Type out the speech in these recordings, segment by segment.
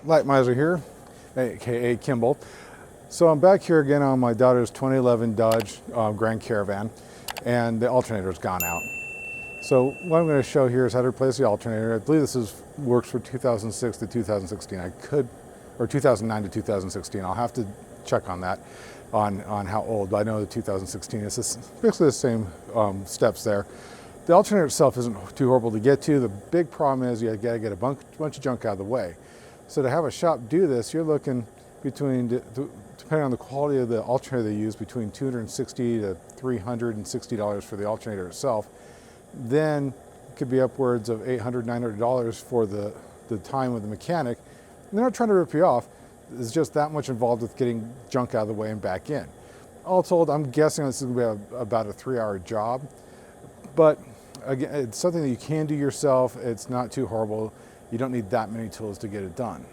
Light Miser here, aka Kimball. So I'm back here again on my daughter's 2011 Dodge Grand Caravan, and the alternator's gone out. So what I'm going to show here is how to replace the alternator. I believe this works for 2006 to 2016. Or 2009 to 2016. I'll have to check on that, on how old. But I know the 2016 is basically the same steps there. The alternator itself isn't too horrible to get to. The big problem is you got to get a bunch of junk out of the way. So to have a shop do this, you're looking between, depending on the quality of the alternator they use, between $260 to $360 for the alternator itself. Then it could be upwards of $800, $900 for the time with the mechanic. And they're not trying to rip you off. There's just that much involved with getting junk out of the way and back in. All told, I'm guessing this is going to be about a 3-hour job. But again, it's something that you can do yourself. It's not too horrible. You don't need that many tools to get it done.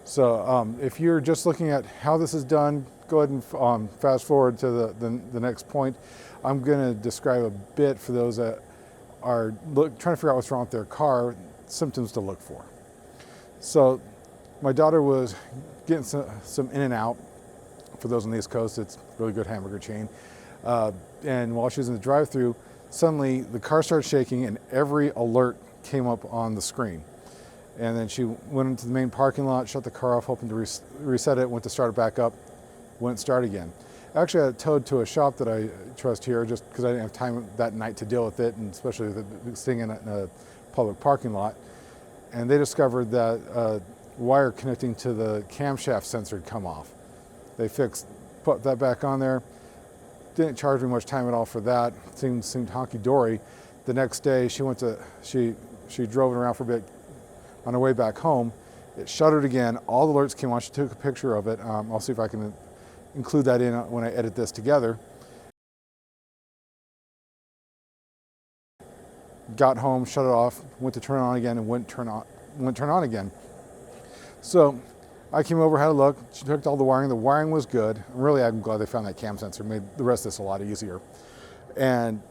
So if you're just looking at how this is done, go ahead and fast forward to the next point. I'm going to describe a bit for those that are trying to figure out what's wrong with their car, symptoms to look for. So my daughter was getting some in and out. For those on the East Coast, it's a really good hamburger chain. And while she was in the drive-thru, suddenly the car started shaking and every alert came up on the screen. And then she went into the main parking lot, shut the car off, hoping to reset it, went to start it back up, wouldn't start again. Actually, I had it towed to a shop that I trust here just because I didn't have time that night to deal with it, and especially with it staying in a public parking lot. And they discovered that a wire connecting to the camshaft sensor had come off. They put that back on there. Didn't charge me much time at all for that. Seemed honky-dory. The next day, she drove it around for a bit. On her way back home, it shuttered again. All the alerts came on. She took a picture of it. I'll see if I can include that in when I edit this together. Got home, shut it off, went to turn it on again, and wouldn't turn on again. So I came over, had a look. She took all the wiring. The wiring was good. I'm glad they found that cam sensor. Made the rest of this a lot easier. And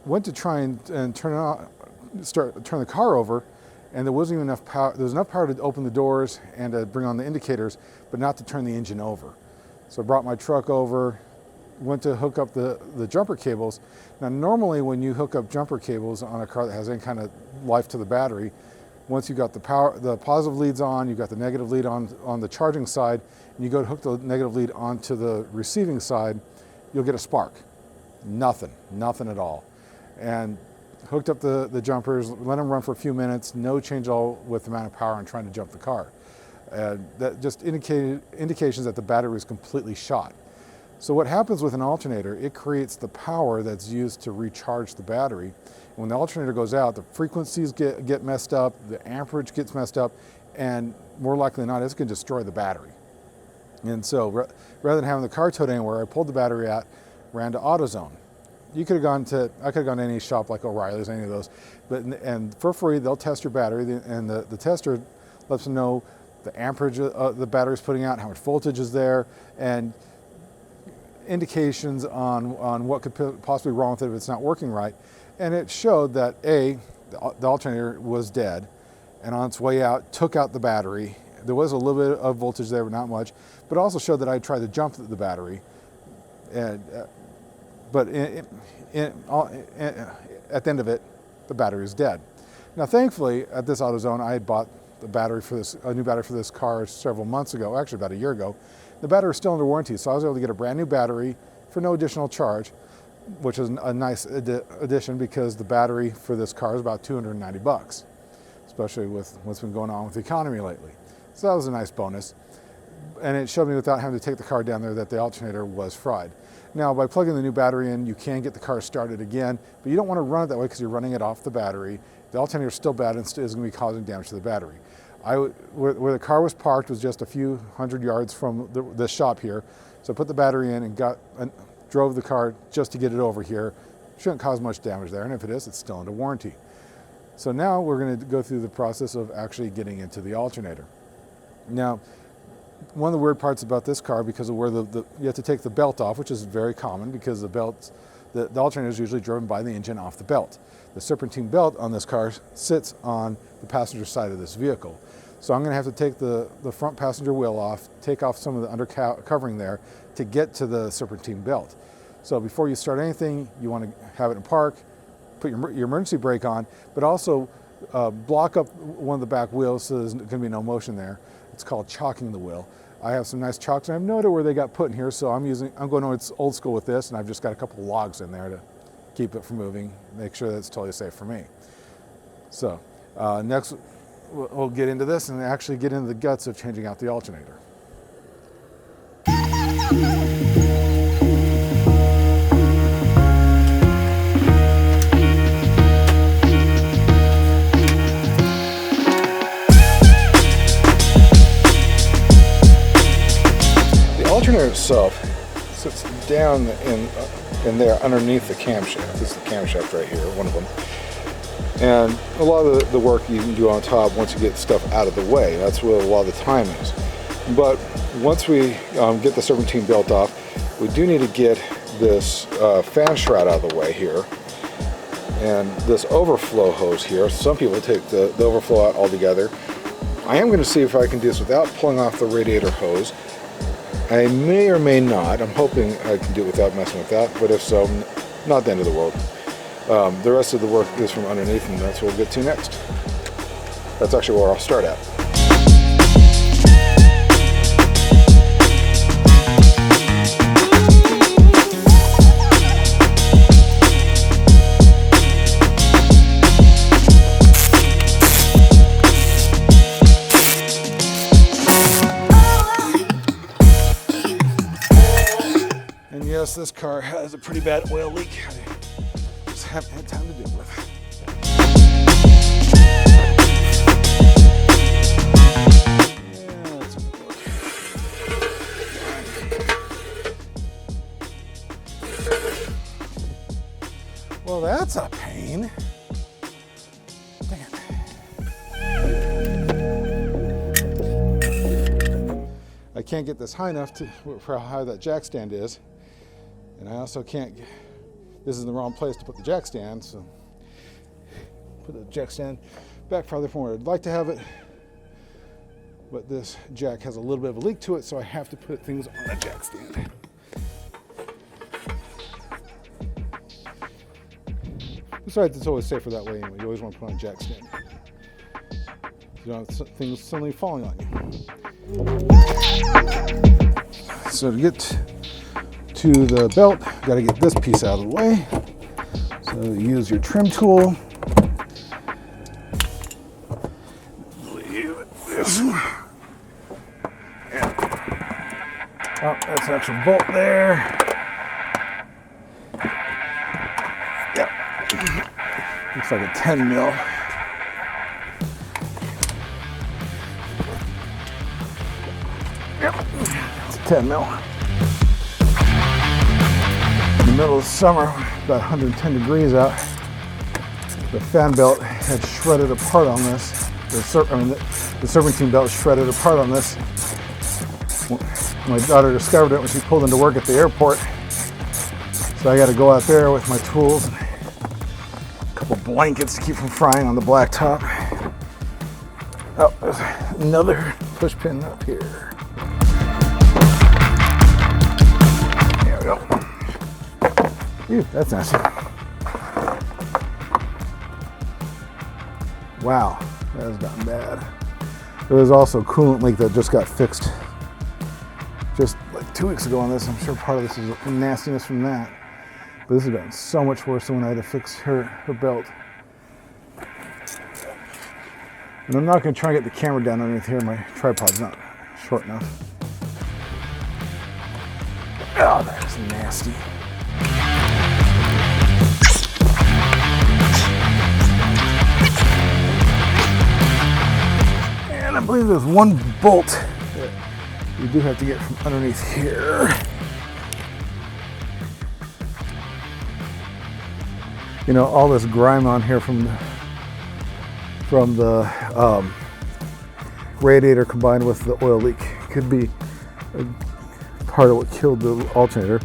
went to try and turn it on, turn the car over. And there wasn't even enough power. There was enough power to open the doors and to bring on the indicators, but not to turn the engine over. So I brought my truck over, went to hook up the jumper cables. Now, normally when you hook up jumper cables on a car that has any kind of life to the battery, once you've got the positive leads on, you've got the negative lead on the charging side, and you go to hook the negative lead onto the receiving side, you'll get a spark. Nothing at all. And hooked up the jumpers, let them run for a few minutes, no change at all with the amount of power I'm trying to jump the car. That just indications that the battery is completely shot. So what happens with an alternator, it creates the power that's used to recharge the battery. When the alternator goes out, the frequencies get messed up, the amperage gets messed up, and more likely than not, it's going to destroy the battery. And so rather than having the car towed anywhere, I pulled the battery out, ran to AutoZone. I could have gone to any shop like O'Reilly's, any of those, and for free they'll test your battery, and the tester lets them know the amperage the battery's putting out, how much voltage is there, and indications on what could possibly be wrong with it if it's not working right. And it showed that the alternator was dead, and on its way out took out the battery. There was a little bit of voltage there, but not much. But it also showed that I tried to jump the battery, but at the end of it, the battery is dead. Now, thankfully, at this AutoZone, I had bought a new battery for this car several months ago, actually about a year ago. The battery was still under warranty, so I was able to get a brand new battery for no additional charge, which is a nice addition because the battery for this car is about $290, especially with what's been going on with the economy lately. So that was a nice bonus. And it showed me without having to take the car down there that the alternator was fried. Now, by plugging the new battery in, you can get the car started again, but you don't want to run it that way because you're running it off the battery. The alternator is still bad and is going to be causing damage to the battery. Where the car was parked was just a few hundred yards from the shop here, so I put the battery in and drove the car just to get it over here. Shouldn't cause much damage there, and if it is, it's still under warranty. So now we're going to go through the process of actually getting into the alternator. Now, one of the weird parts about this car, because of where you have to take the belt off, which is very common because the alternator is usually driven by the engine off the belt. The serpentine belt on this car sits on the passenger side of this vehicle. So I'm going to have to take the front passenger wheel off, take off some of the under covering there to get to the serpentine belt. So before you start anything, you want to have it in park, put your emergency brake on, but also block up one of the back wheels so there's going to be no motion there. It's called chalking the wheel. I have some nice chalks, and I have no idea where they got put in here, so I'm going old school with this, and I've just got a couple logs in there to keep it from moving, make sure that it's totally safe for me. So next we'll get into this and actually get into the guts of changing out the alternator. The alternator itself sits down in there underneath the camshaft. This is the camshaft right here, one of them. And a lot of the work you can do on top once you get stuff out of the way. That's where a lot of the time is. But once we get the serpentine belt off, we do need to get this fan shroud out of the way here. And this overflow hose here. Some people take the overflow out altogether. I am going to see if I can do this without pulling off the radiator hose. I may or may not. I'm hoping I can do it without messing with that, but if so, not the end of the world. The rest of the work is from underneath, and that's what we'll get to next. That's actually where I'll start at. And yes, this car has a pretty bad oil leak. Haven't had time to deal with. Yeah, let's look. Well, that's a pain. Dang it. I can't get this high enough for how high that jack stand is, and I also can't. This is the wrong place to put the jack stand, so put the jack stand back farther from where I'd like to have it. But this jack has a little bit of a leak to it, so I have to put things on a jack stand. Besides, it's always safer that way anyway. You always want to put on a jack stand. You don't have things suddenly falling on you. So to get to the belt, got to get this piece out of the way. So use your trim tool. Leave this one. Oh, that's an actual bolt there. Yep. Looks like a 10 mil. Yep. It's a 10 mil. Middle of summer, about 110 degrees out. The fan belt had shredded apart on this. The serpentine belt shredded apart on this. My daughter discovered it when she pulled into work at the airport. So I got to go out there with my tools, and a couple blankets to keep from frying on the blacktop. Oh, there's another push pin up here. There we go. Ew, that's nasty. Wow, that has gotten bad. There was also a coolant leak that just got fixed just like 2 weeks ago on this. I'm sure part of this is nastiness from that. But this has gotten so much worse than when I had to fix her belt. And I'm not going to try and get the camera down underneath here. My tripod's not short enough. Oh, that is nasty. I believe there's one bolt that you do have to get from underneath here. You know, all this grime on here from the radiator combined with the oil leak could be part of what killed the alternator.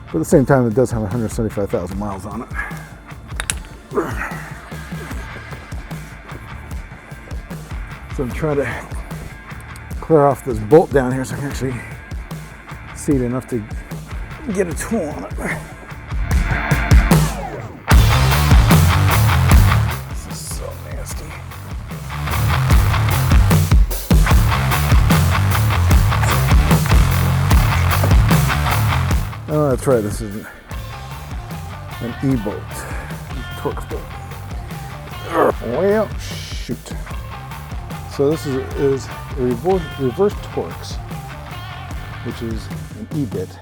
But at the same time, it does have 175,000 miles on it. So I'm trying to clear off this bolt down here so I can actually see it enough to get a tool on it. This is so nasty. Oh, that's right, this is an E-bolt, Torx bolt. Well, shoot. So this is a reverse Torx, which is an E-bit.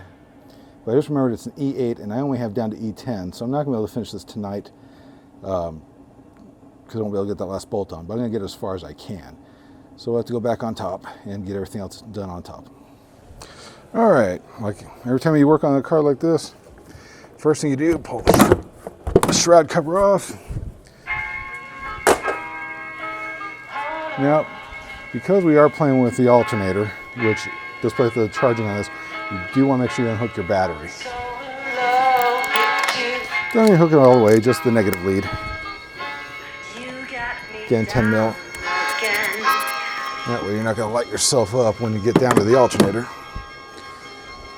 But I just remembered it's an E8 and I only have down to E10, so I'm not going to be able to finish this tonight because I won't be able to get that last bolt on, but I'm going to get as far as I can. So I'll have to go back on top and get everything else done on top. All right, like every time you work on a car like this, first thing you do, pull the shroud cover off. Now, because we are playing with the alternator, which despite the charging on this, you do want to make sure you unhook your battery. Don't even hook it all the way, just the negative lead. Again, 10 mil. That way you're not going to light yourself up when you get down to the alternator.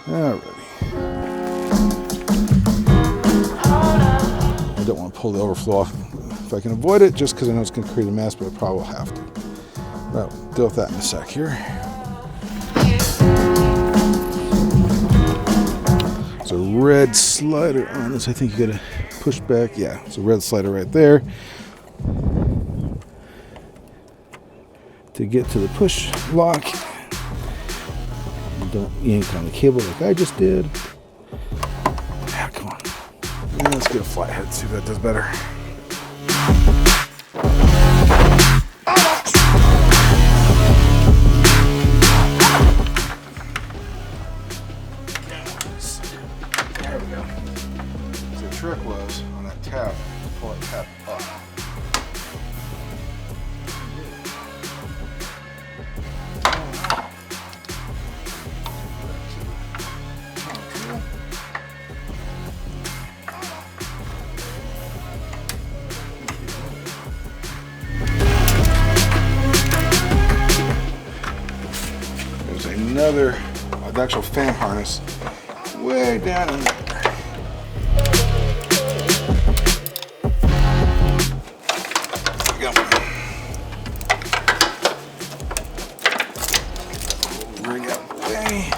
Alrighty. I don't want to pull the overflow off if I can avoid it, just because I know it's going to create a mess, but I probably will have to. But we'll deal with that in a sec here. There's a red slider on this. I think you got to push back. Yeah, it's a red slider right there. To get to the push lock. Don't yank on the cable like I just did. Yeah, come on. And let's get a flathead, see if that does better. There we go. So the trick was on that tab, pull that tab up. Another the actual fan harness way down in there. There we go. Ring out the way.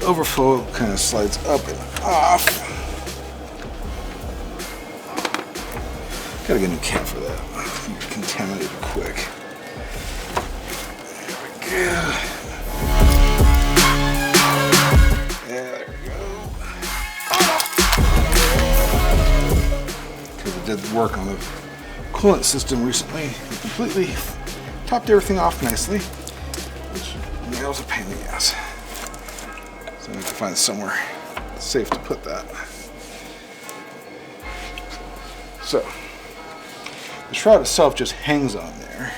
The overflow kind of slides up and off. Gotta get a new cap for that. You're contaminated quick. There we go. There we go. Because I did work on the coolant system recently. It completely topped everything off nicely, which was a pain in the ass. So I have to find somewhere safe to put that. So. The shroud itself just hangs on there,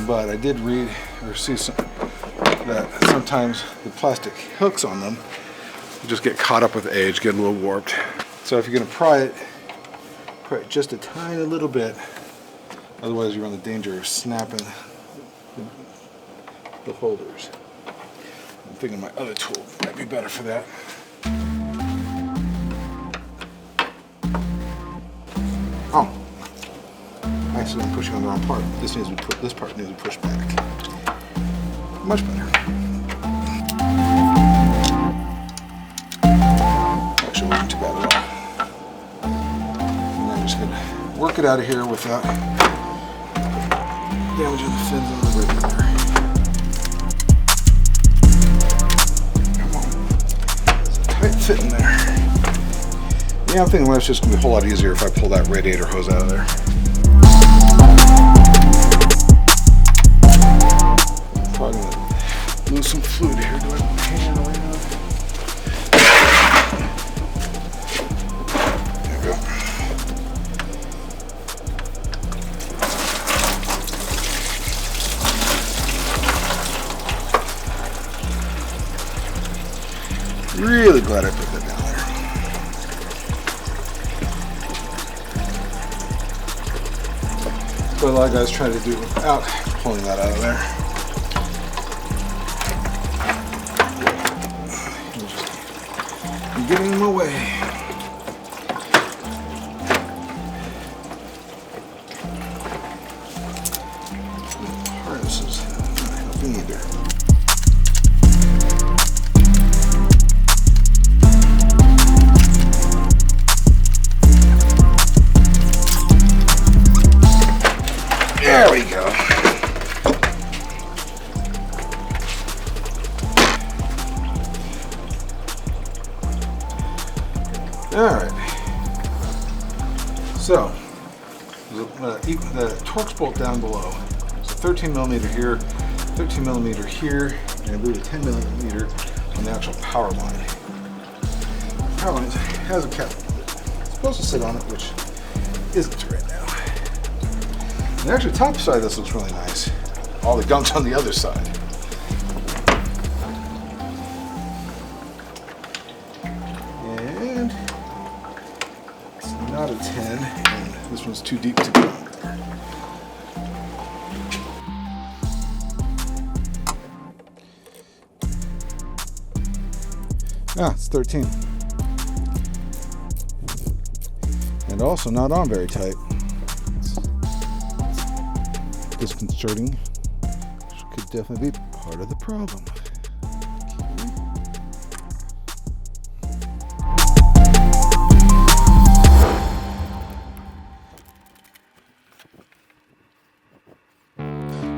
but I did read or see that sometimes the plastic hooks on them just get caught up with age, get a little warped. So if you're going to pry it just a tiny little bit, otherwise you run the danger of snapping the holders. I'm thinking my other tool might be better for that. Oh, actually I'm pushing on the wrong part. This part needs to be pushed back. Much better. Actually wasn't too bad at all. And I'm just gonna work it out of here without damaging the fins on the radiator. Come on. There's a tight fit in there. Yeah, I'm thinking it's just going to be a whole lot easier if I pull that radiator hose out of there. I'm probably going to lose some fluid here. Do I have a pan right now? There we go. Really glad I put that down there. what a lot of guys try to do without pulling that out of there. You're getting in my way. Harnesses not helping either. There we go. All right. So the Torx bolt down below. So 13 millimeter here, 13 millimeter here, and I believe a 10 millimeter on the actual power line. The power line has a cap. It's supposed to sit on it, which isn't right now. And actually, the top side of this looks really nice. All the gunk's on the other side. And it's not a 10, and this one's too deep to go under. Ah, it's 13. And also not on very tight. Disconcerting, which could definitely be part of the problem.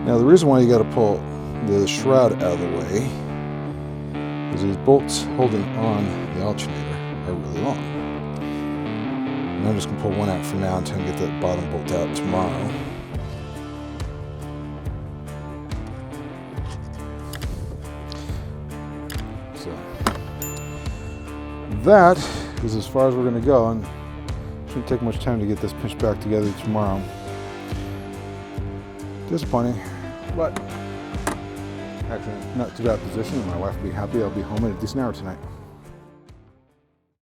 Now the reason why you got to pull the shroud out of the way is these bolts holding on the alternator are really long. And I'm just going to pull one out for now until I get that bottom bolt out tomorrow. That is as far as we're going to go, and it shouldn't take much time to get this pinched back together tomorrow. Disappointing, but actually not too bad position. My wife will be happy. I'll be home in a decent hour tonight.